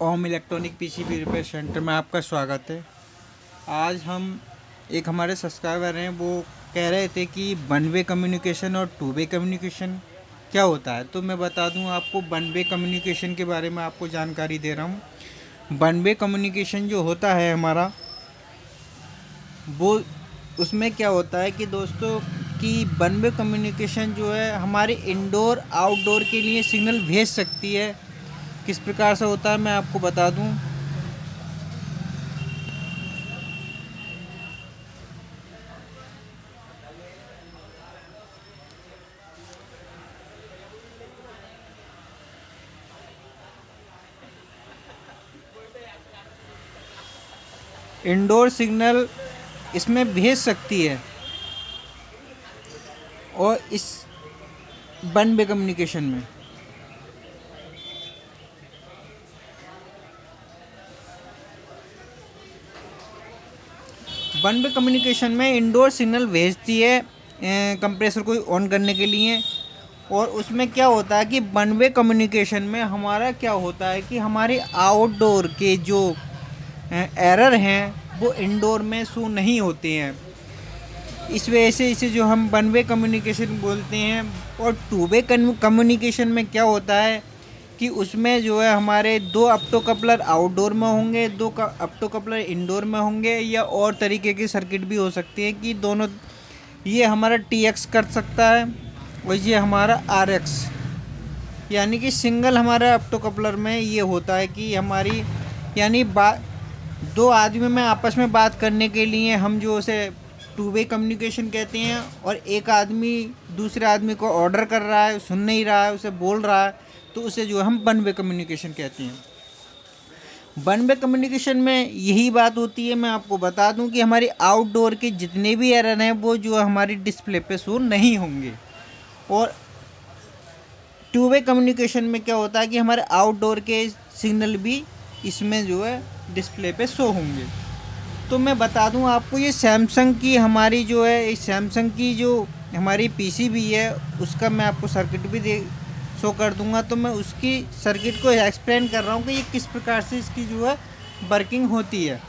ओम electronic PCB repair centre में आपका स्वागत है। आज हम एक हमारे सब्सक्राइबर हैं, वो कह रहे थे कि वन वे कम्युनिकेशन और टू वे कम्युनिकेशन क्या होता है। तो मैं बता दूं आपको, वन वे कम्युनिकेशन के बारे में आपको जानकारी दे रहा हूं। वन वे कम्युनिकेशन जो होता है हमारा, वो उसमें क्या होता है कि दोस्तों कि वन वे कम्युनिकेशन जो है हमारे इंडोर आउटडोर के लिए सिग्नल भेज सकती है। किस प्रकार से होता है मैं आपको बता दूं। इंडोर सिग्नल इसमें भेज सकती है, और इस वन वे कम्युनिकेशन में इंडोर सिग्नल भेजती है कंप्रेसर को ऑन करने के लिए। और उसमें क्या होता है कि वन वे कम्युनिकेशन में हमारा क्या होता है कि हमारे आउटडोर के जो एरर हैं वो इंडोर में शो नहीं होते हैं। इस वजह से इसे जो हम वन वे कम्युनिकेशन बोलते हैं। और टू वे कम्युनिकेशन में क्या होता है कि उसमें जो है हमारे दो ऑप्टो कपलर आउटडोर में होंगे, दो ऑप्टो कपलर इंडोर में होंगे, या और तरीके की सर्किट भी हो सकती है कि दोनों, ये हमारा TX कर सकता है और ये हमारा RX। यानी कि सिंगल हमारा ऑप्टो कपलर में ये होता है कि हमारी यानी दो आदमी में आपस में बात करने के लिए हम जो उसे टू वे कम्युनिकेशन कहते हैं। और एक आदमी दूसरे आदमी को ऑर्डर कर रहा है, सुन नहीं रहा है, उसे बोल रहा है, तो उसे जो हम वन वे कम्युनिकेशन कहते हैं। वन वे कम्युनिकेशन में यही बात होती है। मैं आपको बता दूं कि हमारी आउटडोर के जितने भी एरर हैं वो जो हमारी डिस्प्ले पे शो नहीं होंगे। और टू वे कम्युनिकेशन में क्या होता है कि हमारे आउटडोर के सिग्नल भी इसमें जो है डिस्प्ले पे शो होंगे। तो मैं बता दूं आपको, ये सैमसंग की हमारी जो है, इस सैमसंग की जो हमारी पीसीबी है उसका मैं आपको सर्किट भी दे शो कर दूंगा। तो मैं उसकी सर्किट को एक्सप्लेन कर रहा हूँ कि ये किस प्रकार से इसकी जो है वर्किंग होती है।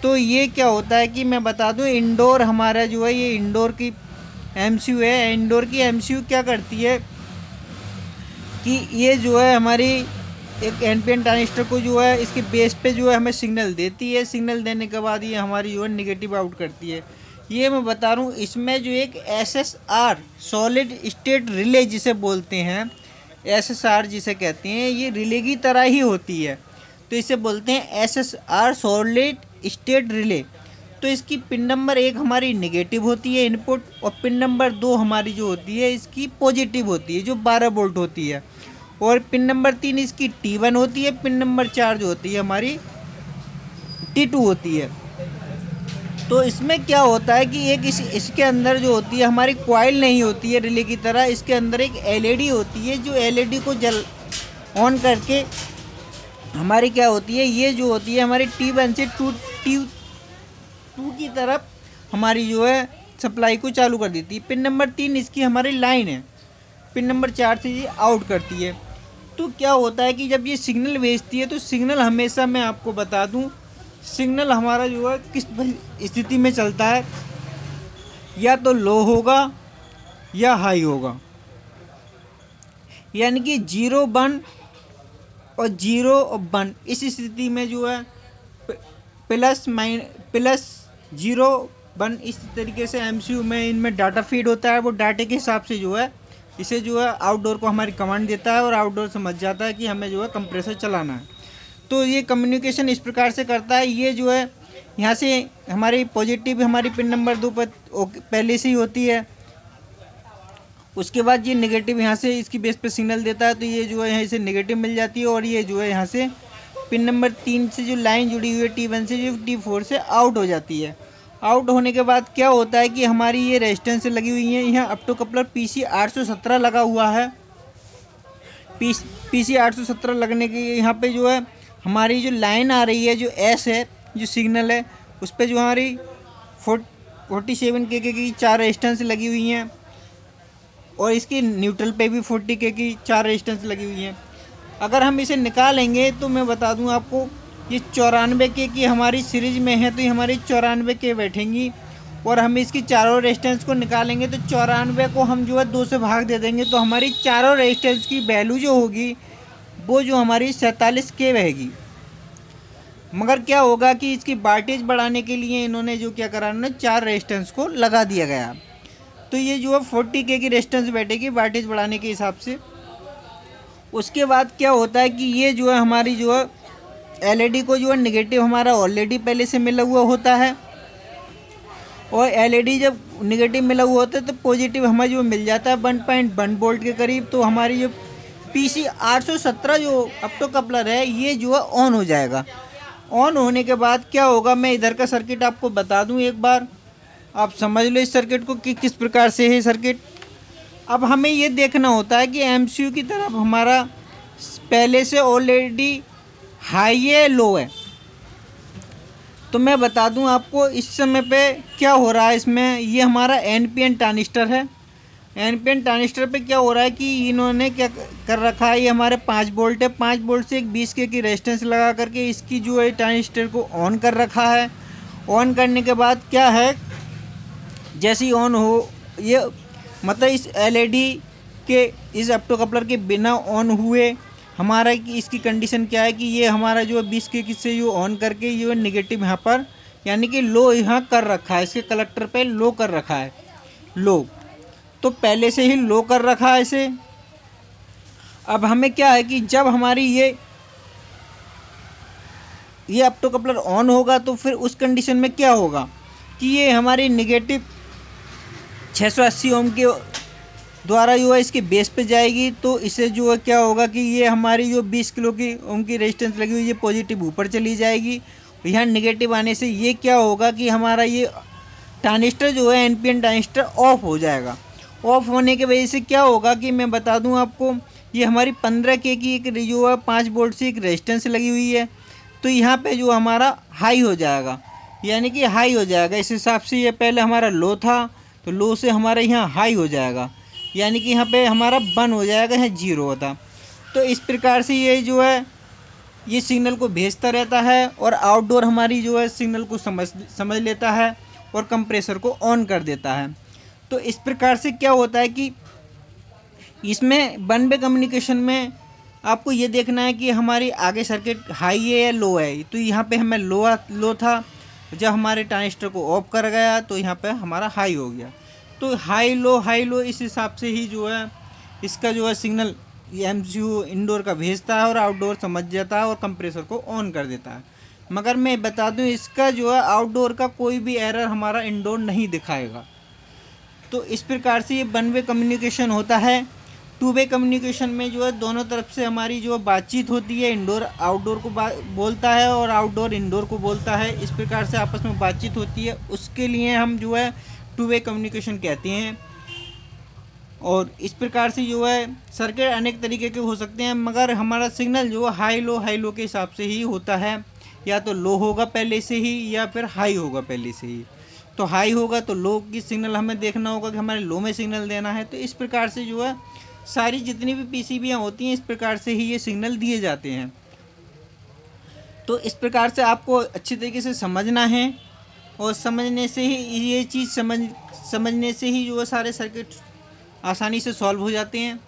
तो ये क्या होता है कि मैं बता दूं, इंडोर हमारा जो है ये इंडोर की MCU है। इंडोर की MCU क्या करती है कि ये जो है हमारी एक एनपीएन ट्रांजिस्टर को जो है इसके बेस पे जो है हमें सिग्नल देती है। सिग्नल देने के बाद ये हमारी जो है निगेटिव आउट करती है। ये मैं बता रहा हूँ, इसमें जो एक SSR सॉलिड स्टेट रिले जिसे बोलते हैं, SSR जिसे कहते हैं, ये रिले की तरह ही होती है। तो इसे बोलते हैं SSR सॉलिड स्टेट रिले। तो इसकी पिन नंबर 1 हमारी नेगेटिव होती है इनपुट, और पिन नंबर 2 हमारी जो होती है इसकी पॉजिटिव होती है, जो 12 वोल्ट होती है। और पिन नंबर 3 इसकी T1 होती है। पिन नंबर 4 जो होती है हमारी T2 होती है। तो इसमें क्या होता है कि एक इसके अंदर जो होती है हमारी कॉइल नहीं होती है रिले की तरह। इसके अंदर एक LED होती है, जो LED को ऑन करके हमारी क्या होती है, ये जो होती है हमारी T1 से T2 की तरफ हमारी जो है सप्लाई को चालू कर देती है। पिन नंबर 3 इसकी हमारी लाइन है। पिन नंबर 4 से ये आउट करती है। तो क्या होता है कि जब ये सिग्नल भेजती है तो सिग्नल हमेशा, मैं आपको बता दूं, सिग्नल हमारा जो है किस स्थिति में चलता है, या तो लो होगा या हाई होगा। यानी कि 0 1 और 0 और 1 इस स्थिति में जो है प्लस 0 1 इस तरीके से MCU में इनमें डाटा फीड होता है। वो डाटे के हिसाब से जो है इसे जो है आउटडोर को हमारी कमांड देता है, और आउटडोर समझ जाता है कि हमें जो है कंप्रेसर चलाना है। तो ये कम्युनिकेशन इस प्रकार से करता है। ये जो है यहाँ से हमारी पॉजिटिव हमारी पिन नंबर 2 पर पहले से ही होती है। उसके बाद ये नेगेटिव यहाँ से इसकी बेस पे सिग्नल देता है, तो ये जो है यहाँ से नेगेटिव मिल जाती है। और ये जो है यहाँ से पिन नंबर 3 से जो लाइन जुड़ी हुई है T1 से, जो T4 से आउट हो जाती है। आउट होने के बाद क्या होता है कि हमारी ये रेजिस्टेंस लगी हुई है। यहाँ ऑप्टो कपलर PC 817 लगा हुआ है। PC 817 लगने के यहाँ पे जो है हमारी जो लाइन आ रही है, जो S है, जो सिग्नल है, उस पर जो हमारी 47 के की 4 रेजिस्टेंस लगी हुई हैं। और इसकी न्यूट्रल पे भी 40 के की 4 रेजिस्टेंस लगी हुई हैं। अगर हम इसे निकालेंगे तो मैं बता दूं आपको, ये 94 के की हमारी सीरीज में है, तो ये हमारी 94 के बैठेंगी। और हम इसकी चारों रेजिस्टेंस को निकालेंगे तो 94 को हम जो है 2 से भाग दे देंगे, तो हमारी चारों रेजिस्टेंस की वैल्यू जो होगी वो जो हमारी 47 के रहेगी। मगर क्या होगा कि इसकी वाटेज बढ़ाने के लिए इन्होंने जो क्या करा ना, 4 रेजिस्टेंस को लगा दिया गया। तो ये जो है 40 के की रेजिस्टेंस बैठेगी वाटेज बढ़ाने के हिसाब से। उसके बाद क्या होता है कि ये जो है हमारी जो है एलईडी को जो है निगेटिव हमारा ऑलरेडी पहले से मिला हुआ होता है, और एलईडी जब निगेटिव मिला हुआ होता है तो पॉजिटिव हमें जो मिल जाता है 1.1 वोल्ट के करीब। तो हमारी जो पीसी 817 जो ऑप्टो कपलर है ये जो है ऑन हो जाएगा। ऑन होने के बाद क्या होगा, मैं इधर का सर्किट आपको बता दूं एक बार, आप समझ लो इस सर्किट को कि किस प्रकार से है सर्किट। अब हमें ये देखना होता है कि एमसीयू की तरफ हमारा पहले से ऑलरेडी हाई है लो है। तो मैं बता दूं आपको इस समय पे क्या हो रहा है इसमें, ये हमारा एनपीएन ट्रांजिस्टर है। एनपीएन ट्रांजिस्टर पे क्या हो रहा है कि इन्होंने क्या कर रखा है, ये हमारे 5 वोल्ट है, 5 वोल्ट से एक 20 के की रेजिस्टेंस लगा करके इसकी जो है ट्रांजिस्टर को ऑन कर रखा है। ऑन करने के बाद क्या है, जैसे ही ऑन हो ये मतलब इस एलईडी के इस ऑप्टो कपलर के बिना ऑन हुए हमारा कि इसकी कंडीशन क्या है कि ये हमारा जो 20 के से जो ऑन करके ये नेगेटिव यहाँ पर यानी कि लो यहाँ कर रखा है, इसके कलेक्टर पे लो कर रखा है, लो तो पहले से ही लो कर रखा है इसे। अब हमें क्या है कि जब हमारी ये ऑप्टो कपलर ऑन होगा तो फिर उस कंडीशन में क्या होगा कि ये हमारी नेगेटिव 680 ओम के द्वारा जो है इसके बेस पे जाएगी। तो इससे जो है क्या होगा कि ये हमारी जो 20 किलो की ओम की रेजिस्टेंस लगी हुई है पॉजिटिव ऊपर चली जाएगी। यहाँ नेगेटिव आने से ये क्या होगा कि हमारा ये ट्रांजिस्टर जो है एनपीएन ट्रांजिस्टर ऑफ हो जाएगा। ऑफ होने की वजह से क्या होगा कि मैं बता दूं आपको, ये हमारी 15 के की एक जो है 5 वोल्ट से एक रेजिस्टेंस लगी हुई है, तो यहाँ पे जो हमारा हाई हो जाएगा, यानी कि हाई हो जाएगा। इस हिसाब से ये पहले हमारा लो था तो लो से हमारा यहाँ हाई हो जाएगा, यानी कि यहाँ पे हमारा 1 हो जाएगा, यहाँ 0 होता। तो इस प्रकार से ये जो है ये सिग्नल को भेजता रहता है और आउटडोर हमारी जो है सिग्नल को समझ लेता है और कंप्रेसर को ऑन कर देता है। तो इस प्रकार से क्या होता है कि इसमें वन वे कम्युनिकेशन में आपको ये देखना है कि हमारी आगे सर्किट हाई है या लो है। तो यहाँ पे हमें लो था, जब हमारे ट्रांजिस्टर को ऑफ कर गया तो यहाँ पे हमारा हाई हो गया। तो हाई लो इस हिसाब से ही जो है इसका जो है सिग्नल एमसीयू इंडोर का भेजता है और आउटडोर समझ जाता है और कंप्रेसर को ऑन कर देता है। मगर मैं बता दूं इसका जो है आउटडोर का कोई भी एरर हमारा इंडोर नहीं दिखाएगा। तो इस प्रकार से ये वन वे कम्युनिकेशन होता है। टू वे कम्युनिकेशन में जो है दोनों तरफ से हमारी जो बातचीत होती है, इंडोर आउटडोर को बोलता है और आउटडोर इंडोर को बोलता है, इस प्रकार से आपस में बातचीत होती है, उसके लिए हम जो है टू वे कम्युनिकेशन कहते हैं। और इस प्रकार से जो है सर्किट अनेक तरीके के हो सकते हैं, मगर हमारा सिग्नल जो है हाई लो के हिसाब से ही होता है, या तो लो होगा पहले से ही या फिर हाई होगा पहले से ही। तो हाई होगा तो लो की सिग्नल हमें देखना होगा कि हमारे लो में सिग्नल देना है। तो इस प्रकार से जो है सारी जितनी भी पीसीबीयाँ होती हैं इस प्रकार से ही ये सिग्नल दिए जाते हैं। तो इस प्रकार से आपको अच्छी तरीके से समझना है और समझने से ही ये चीज़ समझने से ही जो है सारे सर्किट आसानी से सॉल्व हो जाते हैं।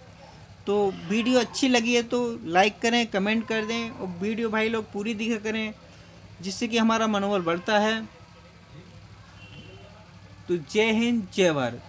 तो वीडियो अच्छी लगी है तो लाइक करें, कमेंट कर दें और वीडियो भाई लोग पूरी दिखा करें, जिससे कि हमारा मनोबल बढ़ता है। तो जय हिंद, जय भारत।